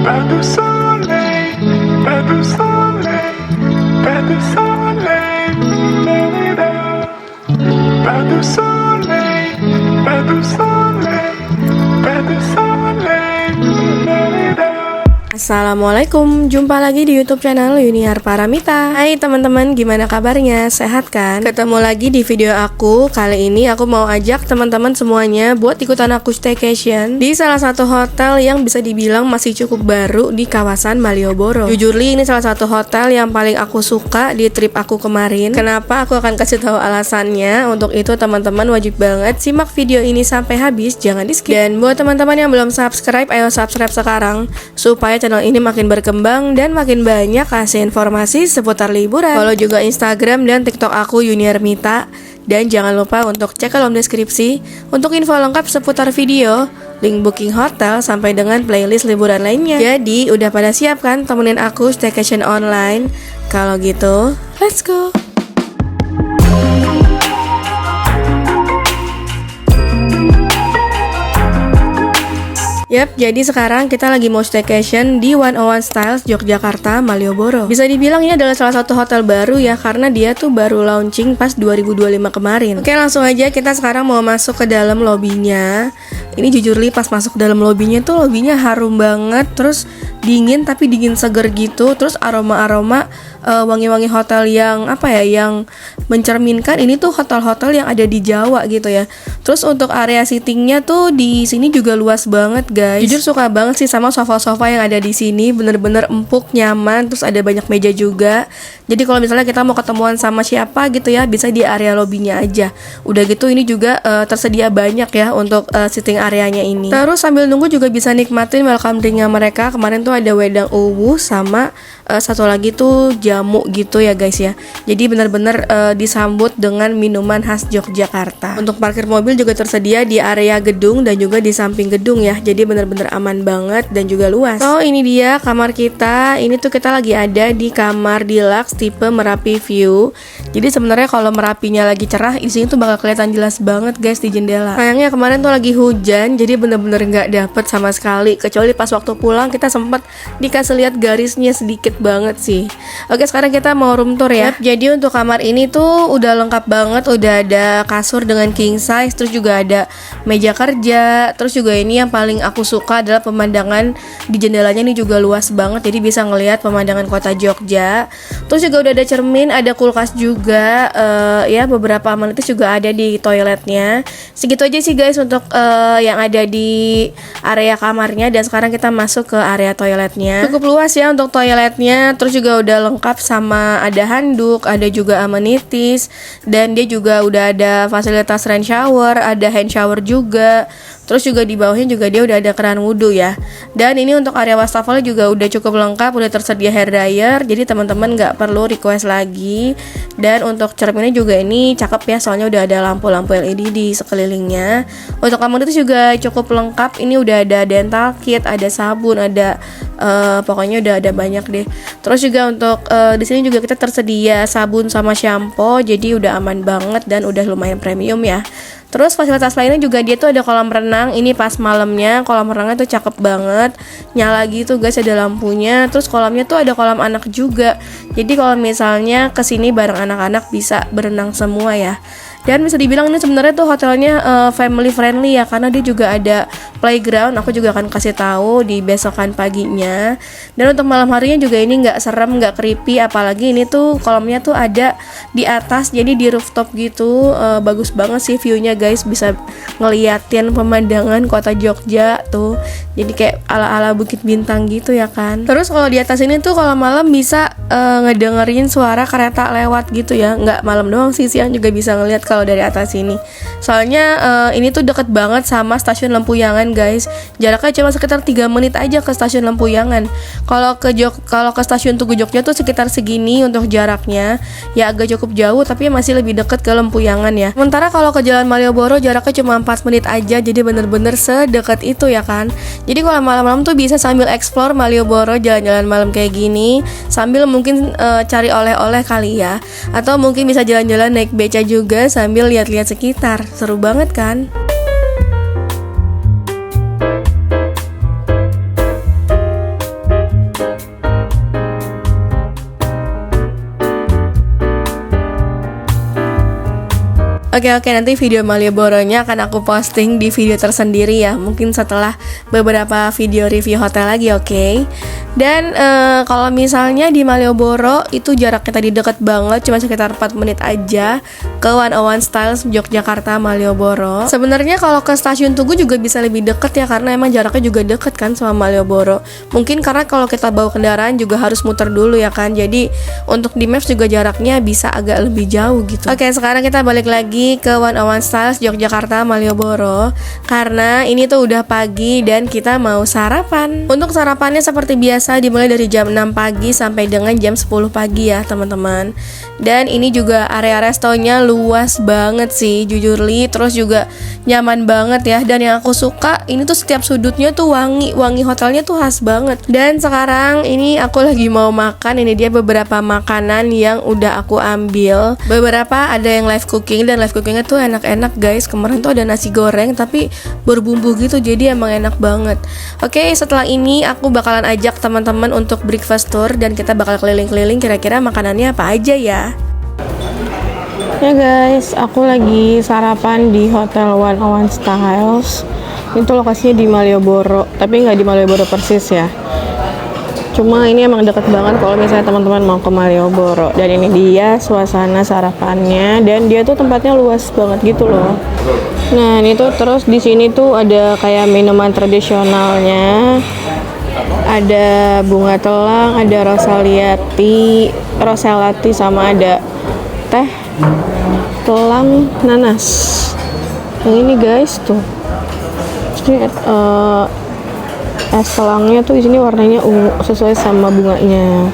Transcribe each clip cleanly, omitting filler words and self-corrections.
Pas de soleil, pas de soleil, pas de soleil, pas de soleil, pas de soleil, pas de soleil. Assalamualaikum, jumpa lagi di YouTube channel Yuniar Paramita. Hai teman-teman, gimana kabarnya? Sehat kan? Ketemu lagi di video aku. Kali ini aku mau ajak teman-teman semuanya buat ikutan aku staycation di salah satu hotel yang bisa dibilang masih cukup baru di kawasan Malioboro. Jujur li, ini salah satu hotel yang paling aku suka di trip aku kemarin. Kenapa? Aku akan kasih tahu alasannya. Untuk itu teman-teman wajib banget simak video ini sampai habis, jangan di skip. Dan buat teman-teman yang belum subscribe, ayo subscribe sekarang supaya channel ini makin berkembang dan makin banyak kasih informasi seputar liburan. Follow juga Instagram dan TikTok aku Yuniar Mita. Dan jangan lupa untuk cek kolom deskripsi untuk info lengkap seputar video, link booking hotel, sampai dengan playlist liburan lainnya. Jadi udah pada siap kan temenin aku staycation online? Kalau gitu, let's go! Yap, jadi sekarang kita lagi mau staycation di 101 Styles Yogyakarta, Malioboro. Bisa dibilang ini adalah salah satu hotel baru ya, karena dia tuh baru launching pas 2025 kemarin. Oke, langsung aja kita sekarang mau masuk ke dalam lobbynya. Ini jujur li, pas masuk ke dalam lobbynya tuh lobbynya harum banget, terus dingin tapi dingin seger gitu, terus aroma-aroma wangi-wangi hotel yang apa ya, yang mencerminkan ini tuh hotel-hotel yang ada di Jawa gitu ya. Terus untuk area seatingnya tuh di sini juga luas banget guys. Jujur suka banget sih sama sofa-sofa yang ada di sini, bener-bener empuk, nyaman, terus ada banyak meja juga. Jadi kalau misalnya kita mau ketemuan sama siapa gitu ya, bisa di area lobbynya aja. Udah gitu ini juga tersedia banyak ya untuk sitting areanya ini. Terus sambil nunggu juga bisa nikmatin welcome drinknya mereka. Kemarin tuh ada wedang uwu sama satu lagi tuh jamu gitu ya guys ya. Jadi benar-benar disambut dengan minuman khas Yogyakarta. Untuk parkir mobil juga tersedia di area gedung dan juga di samping gedung ya. Jadi benar-benar aman banget dan juga luas. So ini dia kamar kita. Ini tuh kita lagi ada di kamar deluxe tipe Merapi View. Jadi sebenarnya kalau Merapinya lagi cerah, di sini tuh bakal kelihatan jelas banget guys di jendela. Sayangnya kemarin tuh lagi hujan, jadi bener-bener nggak dapet sama sekali. Kecuali pas waktu pulang kita sempat dikasih lihat garisnya sedikit banget sih. Oke, sekarang kita mau room tour ya. Jadi untuk kamar ini tuh udah lengkap banget. Udah ada kasur dengan king size, terus juga ada meja kerja. Terus juga ini yang paling aku suka adalah pemandangan di jendelanya, ini juga luas banget. Jadi bisa ngelihat pemandangan kota Jogja. Terus juga udah ada cermin, ada kulkas juga. Ya beberapa amenities juga ada di toiletnya. Segitu aja sih guys untuk yang ada di area kamarnya. Dan sekarang kita masuk ke area toiletnya. Cukup luas ya untuk toiletnya. Terus juga udah lengkap sama ada handuk, ada juga amenities, dan dia juga udah ada fasilitas rain shower, ada hand shower juga. Terus juga di bawahnya juga dia udah ada keran wudhu ya. Dan ini untuk area wastafel juga udah cukup lengkap, udah tersedia hair dryer, jadi teman-teman nggak perlu request lagi. Dan untuk cerminnya juga ini cakep ya, soalnya udah ada lampu-lampu LED di sekelilingnya. Untuk amenities juga cukup lengkap. Ini udah ada dental kit, ada sabun, ada pokoknya udah ada banyak deh. Terus juga untuk di sini juga kita tersedia sabun sama shampoo, jadi udah aman banget dan udah lumayan premium ya. Terus fasilitas lainnya juga dia tuh ada kolam renang. Ini pas malamnya kolam renangnya tuh cakep banget, nyala gitu guys, ada lampunya. Terus kolamnya tuh ada kolam anak juga. Jadi kalau misalnya kesini bareng anak-anak bisa berenang semua ya. Dan bisa dibilang ini sebenarnya tuh hotelnya family friendly ya, karena dia juga ada playground. Aku juga akan kasih tahu di besokan paginya. Dan untuk malam harinya juga ini nggak serem, nggak creepy. Apalagi ini tuh kolamnya tuh ada di atas, jadi di rooftop gitu. Bagus banget sih viewnya guys, bisa ngeliatin pemandangan kota Jogja tuh. Jadi kayak ala-ala Bukit Bintang gitu ya kan. Terus kalau di atas ini tuh kalau malam bisa ngedengerin suara kereta lewat gitu ya. Nggak malam doang sih, siang juga bisa ngeliat kalau dari atas ini. Soalnya ini tuh deket banget sama stasiun Lempuyangan guys. Jaraknya cuma sekitar 3 menit aja ke stasiun Lempuyangan. Kalau ke stasiun Tugu Jogja tuh sekitar segini untuk jaraknya. Ya agak cukup jauh tapi masih lebih deket ke Lempuyangan ya. Sementara kalau ke Jalan Malioboro jaraknya cuma 4 menit aja, jadi bener-bener sedekat itu ya kan. Jadi kalau malam-malam tuh bisa sambil explore Malioboro, jalan-jalan malam kayak gini, sambil mungkin cari oleh-oleh kali ya. Atau mungkin bisa jalan-jalan naik beca juga sambil lihat-lihat sekitar. Seru banget kan? Oke, nanti video Malioboro-nya akan aku posting di video tersendiri ya. Mungkin setelah beberapa video review hotel lagi, oke? Dan kalau misalnya di Malioboro itu jaraknya tadi deket banget, cuma sekitar 4 menit aja ke 101 Styles Yogyakarta Malioboro. Sebenarnya kalau ke stasiun Tugu juga bisa lebih deket ya, karena emang jaraknya juga deket kan sama Malioboro. Mungkin karena kalau kita bawa kendaraan juga harus muter dulu ya kan. Jadi untuk di Maps juga jaraknya bisa agak lebih jauh gitu. Oke, sekarang kita balik lagi ke 101 Styles Yogyakarta Malioboro karena ini tuh udah pagi dan kita mau sarapan. Untuk sarapannya seperti biasa dimulai dari jam 6 pagi sampai dengan jam 10 pagi ya teman-teman. Dan ini juga area restonya luas banget sih jujur li, terus juga nyaman banget ya. Dan yang aku suka ini tuh setiap sudutnya tuh wangi hotelnya tuh khas banget. Dan sekarang ini aku lagi mau makan, ini dia beberapa makanan yang udah aku ambil. Beberapa ada yang live cooking dan live cookingnya tuh enak-enak guys. Kemarin tuh ada nasi goreng tapi berbumbu gitu, jadi emang enak banget. Oke, setelah ini aku bakalan ajak teman-teman untuk breakfast tour dan kita bakal keliling-keliling kira-kira makanannya apa aja ya. Ya guys, aku lagi sarapan di Hotel 101 Styles. Itu lokasinya di Malioboro, tapi nggak di Malioboro persis ya. Cuma ini emang deket banget kalau misalnya teman-teman mau ke Malioboro. Dan ini dia suasana sarapannya, dan dia tuh tempatnya luas banget gitu loh. Nah, ini tuh terus di sini tuh ada kayak minuman tradisionalnya. Ada bunga telang, ada rosellati sama ada teh telang nanas. Yang ini guys tuh. Ini es telangnya tuh di sini warnanya ungu sesuai sama bunganya.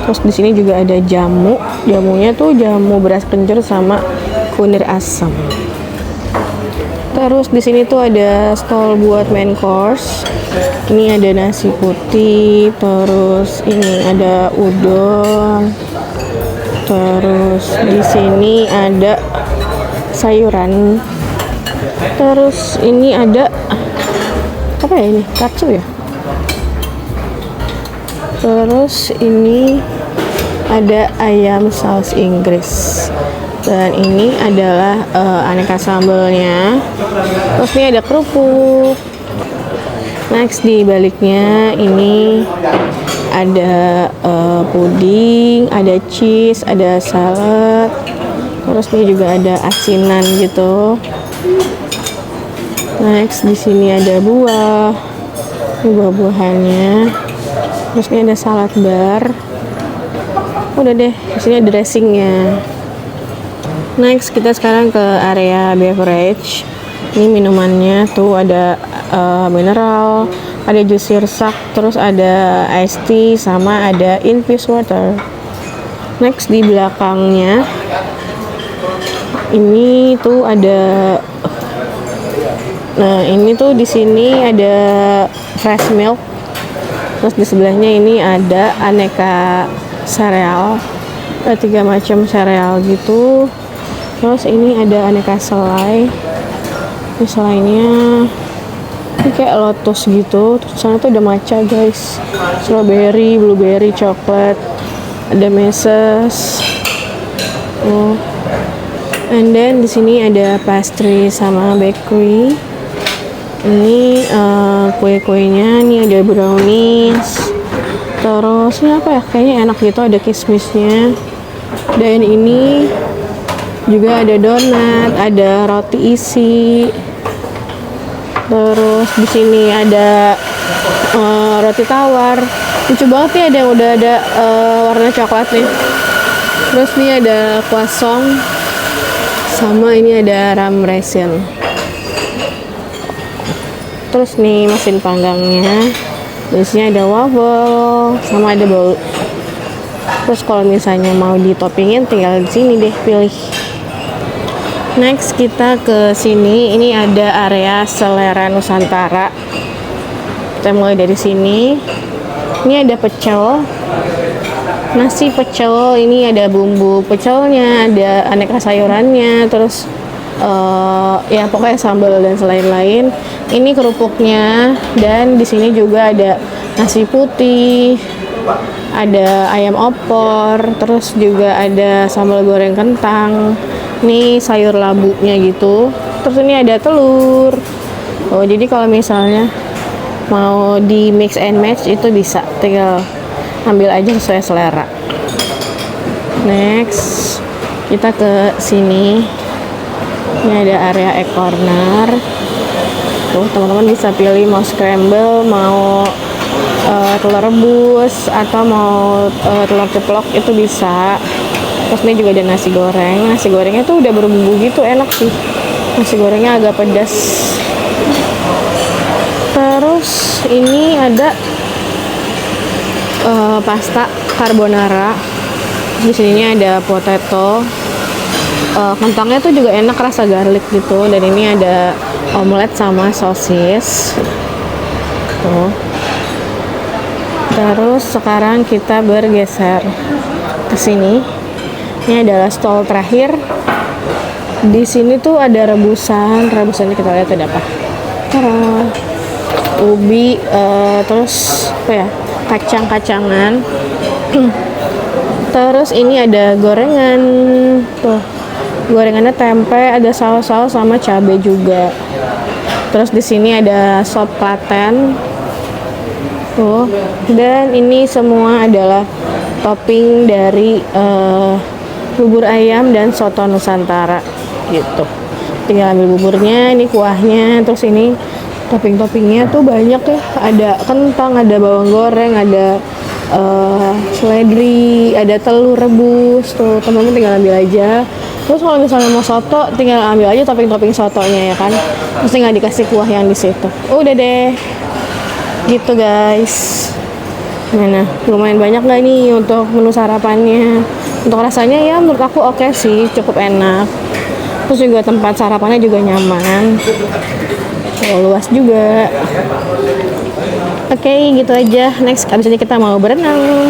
Terus di sini juga ada jamu. Jamunya tuh jamu beras kencur sama kunir asam. Terus di sini tuh ada stall buat main course. Ini ada nasi putih, terus ini ada udon. Terus di sini ada sayuran. Terus ini ada apa ya ini? Katsu ya? Terus ini ada ayam saus Inggris. Dan ini adalah aneka sambelnya. Terus ini ada kerupuk. Next di baliknya ini ada puding, ada cheese, ada salad. Terus ini juga ada asinan gitu. Next di sini ada buah. Ini buah-buahannya. Terus ini ada salad bar. Udah deh, di sini ada dressingnya. Next kita sekarang ke area beverage. Ini minumannya tuh ada mineral, ada jus sirsak, terus ada iced tea, sama ada infused water. Next di belakangnya ini tuh ada, nah ini tuh di sini ada fresh milk. Terus di sebelahnya ini ada aneka sereal, ada 3 macam sereal gitu. Terus ini ada aneka selai. Ini selainya ini kayak lotus gitu. Terus sana tuh ada matcha guys, strawberry, blueberry, coklat, ada meses. And then di sini ada pastry sama bakery. Ini kue-kuenya, ini ada brownies. Terus ini apa ya? Kayaknya enak gitu, ada kismisnya. Dan ini juga ada donat, ada roti isi. Terus di sini ada roti tawar. Lucu banget nih, ada yang udah ada warna coklat nih. Terus nih ada croissant, sama ini ada ram raisin. Terus nih mesin panggangnya. Di sini ada waffle, sama ada bolu. Terus kalau misalnya mau ditoppingin tinggal di sini deh pilih. Next kita ke sini, ini ada area selera Nusantara. Kita mulai dari sini. Ini ada pecel, nasi pecel, ini ada bumbu pecelnya, ada aneka sayurannya, terus ya pokoknya sambal dan lain-lain. Ini kerupuknya, dan di sini juga ada nasi putih, ada ayam opor, terus juga ada sambal goreng kentang, Ini sayur labunya gitu. Terus ini ada telur. Oh, jadi kalau misalnya mau di mix and match itu bisa, tinggal ambil aja sesuai selera. Next, kita ke sini. Ini ada area egg corner. Tuh, teman-teman bisa pilih mau scramble, mau telur rebus, atau mau telur ceplok, itu bisa. Terus ini juga ada nasi goreng. Nasi gorengnya tuh udah berbumbu gitu, enak sih. Nasi gorengnya agak pedas. Terus ini ada pasta carbonara. Di sini ada potato. Kentangnya tuh juga enak, rasa garlic gitu. Dan ini ada omelet sama sosis. Tuh. Terus sekarang kita bergeser ke sini. Ini adalah stall terakhir. Di sini tuh ada rebusan. Rebusannya kita lihat ada apa? Tara. Ubi, terus apa ya? Kacang-kacangan. Terus ini ada gorengan. Tuh. Gorengannya tempe, ada saus-saus sama cabai juga. Terus di sini ada sop klaten. Tuh. Dan ini semua adalah topping dari bubur ayam dan soto Nusantara gitu. Tinggal ambil buburnya, ini kuahnya, terus ini topping-toppingnya tuh banyak ya. Ada kentang, ada bawang goreng, ada seledri, ada telur rebus. Tuh teman-teman tinggal ambil aja. Terus kalau misalnya mau soto, tinggal ambil aja topping-topping sotonya ya kan. Terus tinggal dikasih kuah yang di situ. Udah deh. Gitu guys. Gimana? Lumayan banyak gak nih untuk menu sarapannya? Untuk rasanya ya menurut aku oke sih, cukup enak. Terus juga tempat sarapannya juga nyaman. Luas juga. Oke, gitu aja. Next, abis ini kita mau berenang.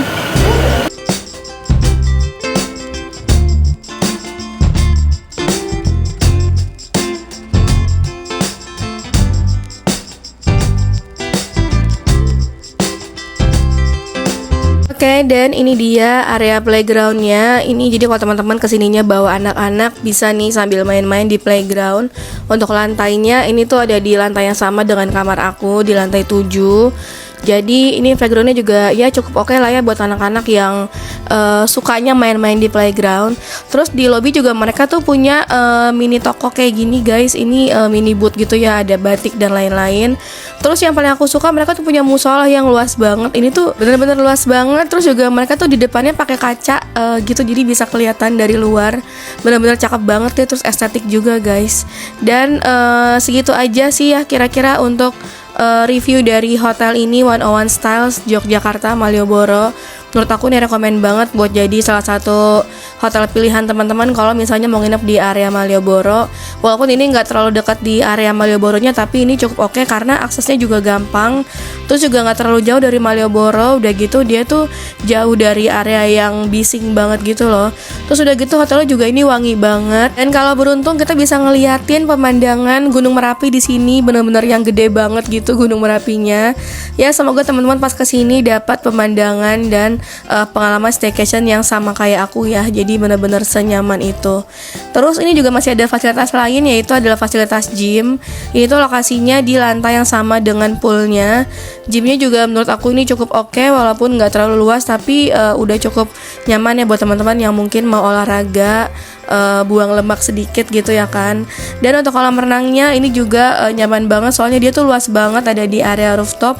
Oke, dan ini dia area playgroundnya. Ini jadi kalau teman-teman kesininya bawa anak-anak, bisa nih sambil main-main di playground. Untuk lantainya, ini tuh ada di lantai yang sama dengan kamar aku, di lantai 7. Jadi ini playgroundnya juga ya cukup oke lah ya buat anak-anak yang sukanya main-main di playground. Terus di lobby juga mereka tuh punya mini toko kayak gini guys. Ini mini booth gitu ya, ada batik dan lain-lain. Terus yang paling aku suka, mereka tuh punya musola yang luas banget. Ini tuh bener-bener luas banget. Terus juga mereka tuh di depannya pakai kaca gitu, jadi bisa kelihatan dari luar. Bener-bener cakep banget ya, terus estetik juga guys. Dan segitu aja sih ya kira-kira untuk review dari hotel ini, 101 Styles Yogyakarta Malioboro. Menurut aku nih rekomen banget buat jadi salah satu hotel pilihan teman-teman kalau misalnya mau nginep di area Malioboro. Walaupun ini nggak terlalu dekat di area Malioboronya, tapi ini cukup oke karena aksesnya juga gampang. Terus juga nggak terlalu jauh dari Malioboro. Udah gitu dia tuh jauh dari area yang bising banget gitu loh. Terus udah gitu hotelnya juga ini wangi banget. Dan kalau beruntung kita bisa ngeliatin pemandangan Gunung Merapi di sini, bener-bener yang gede banget gitu Gunung Merapinya. Ya semoga teman-teman pas kesini dapat pemandangan dan pengalaman staycation yang sama kayak aku ya. Jadi benar-benar senyaman itu. Terus ini juga masih ada fasilitas lain, yaitu adalah fasilitas gym. Ini tuh lokasinya di lantai yang sama dengan poolnya. Gymnya juga menurut aku ini cukup oke, walaupun nggak terlalu luas, tapi udah cukup nyaman ya buat teman-teman yang mungkin mau olahraga, buang lemak sedikit gitu ya kan. Dan untuk kolam renangnya ini juga nyaman banget, soalnya dia tuh luas banget, ada di area rooftop.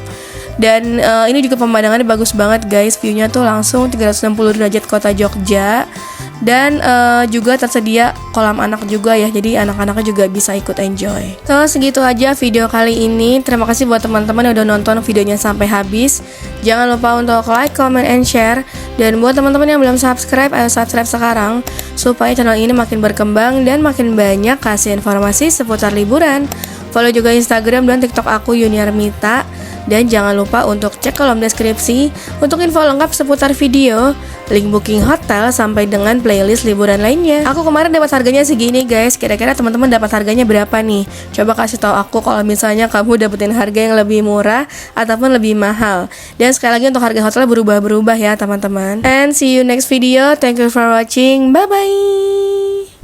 Dan ini juga pemandangannya bagus banget guys. Viewnya tuh langsung 360 derajat kota Jogja. Dan juga tersedia kolam anak juga ya, jadi anak-anaknya juga bisa ikut enjoy. So segitu aja video kali ini. Terima kasih buat teman-teman yang udah nonton videonya sampai habis. Jangan lupa untuk like, comment, and share. Dan buat teman-teman yang belum subscribe, ayo subscribe sekarang supaya channel ini makin berkembang dan makin banyak kasih informasi seputar liburan. Follow juga Instagram dan TikTok aku Yuniarmita. Dan jangan lupa untuk cek kolom deskripsi untuk info lengkap seputar video, link booking hotel, sampai dengan playlist liburan lainnya. Aku kemarin dapat harganya segini guys. Kira-kira teman-teman dapat harganya berapa nih? Coba kasih tahu aku kalau misalnya kamu dapetin harga yang lebih murah ataupun lebih mahal. Dan sekali lagi untuk harga hotel berubah-berubah ya teman-teman. And see you next video. Thank you for watching. Bye-bye.